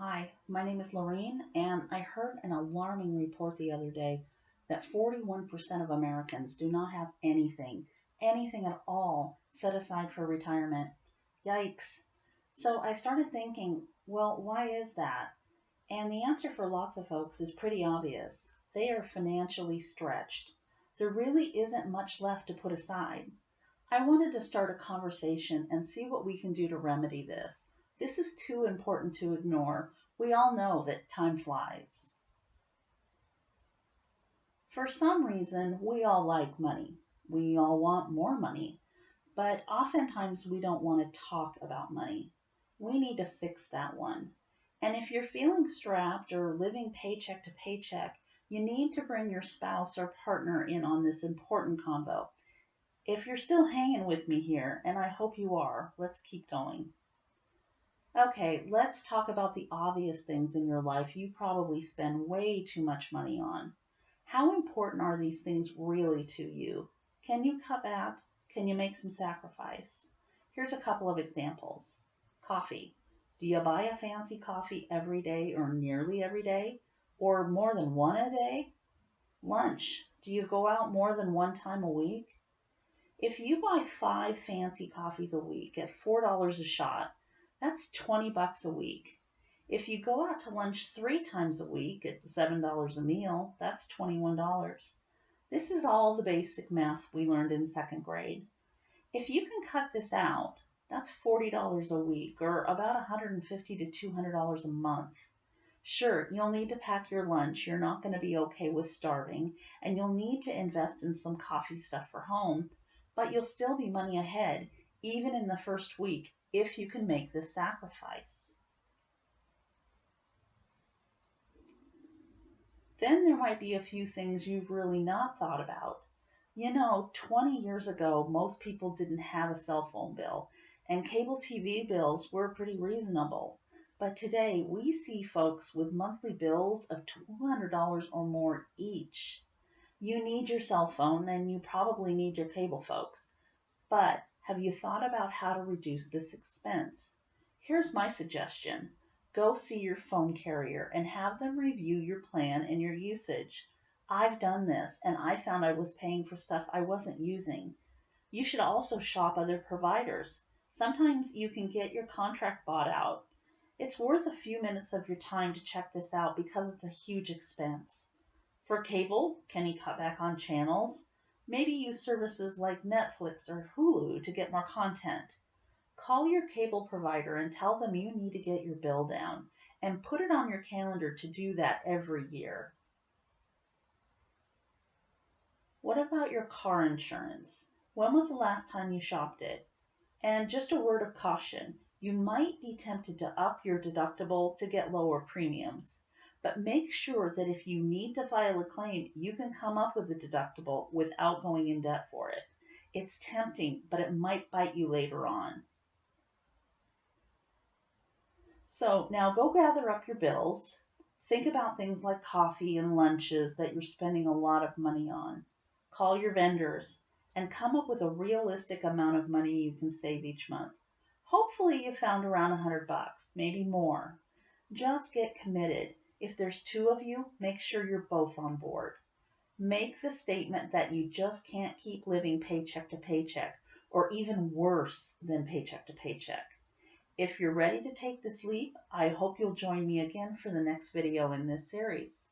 Hi, my name is Lorraine, and I heard an alarming report the other day that 41% of Americans do not have anything at all, set aside for retirement. Yikes. So I started thinking, well, why is that? And the answer for lots of folks is pretty obvious. They are financially stretched. There really isn't much left to put aside. I wanted to start a conversation and see what we can do to remedy this. This is too important to ignore. We all know that time flies. For some reason, we all like money. We all want more money, but oftentimes we don't want to talk about money. We need to fix that one. And if you're feeling strapped or living paycheck to paycheck, you need to bring your spouse or partner in on this important convo. If you're still hanging with me here, and I hope you are, let's keep going. Okay, let's talk about the obvious things in your life you probably spend way too much money on. How important are these things really to you? Can you cut back? Can you make some sacrifice? Here's a couple of examples. Coffee. Do you buy a fancy coffee every day or nearly every day? Or more than one a day? Lunch. Do you go out more than one time a week? If you buy 5 fancy coffees a week at $4 a shot, that's $20 a week. If you go out to lunch 3 times a week at $7 a meal, that's $21. This is all the basic math we learned in second grade. If you can cut this out, that's $40 a week or about $150 to $200 a month. Sure, you'll need to pack your lunch. You're not going to be okay with starving, and you'll need to invest in some coffee stuff for home, but you'll still be money ahead, even in the first week, if you can make this sacrifice. Then there might be a few things you've really not thought about. 20 years ago, most people didn't have a cell phone bill, and cable TV bills were pretty reasonable. But today, we see folks with monthly bills of $200 or more each. You need your cell phone, and you probably need your cable, folks. But have you thought about how to reduce this expense? Here's my suggestion. Go see your phone carrier and have them review your plan and your usage. I've done this and I found I was paying for stuff I wasn't using. You should also shop other providers. Sometimes you can get your contract bought out. It's worth a few minutes of your time to check this out because it's a huge expense. For cable, can you cut back on channels? Maybe use services like Netflix or Hulu to get more content. Call your cable provider and tell them you need to get your bill down, and put it on your calendar to do that every year. What about your car insurance? When was the last time you shopped it? And just a word of caution, you might be tempted to up your deductible to get lower premiums. But make sure that if you need to file a claim, you can come up with a deductible without going in debt for it. It's tempting, but it might bite you later on. So now go gather up your bills. Think about things like coffee and lunches that you're spending a lot of money on. Call your vendors and come up with a realistic amount of money you can save each month. Hopefully you found around $100, maybe more. Just get committed. If there's two of you, make sure you're both on board. Make the statement that you just can't keep living paycheck to paycheck, or even worse than paycheck to paycheck. If you're ready to take this leap, I hope you'll join me again for the next video in this series.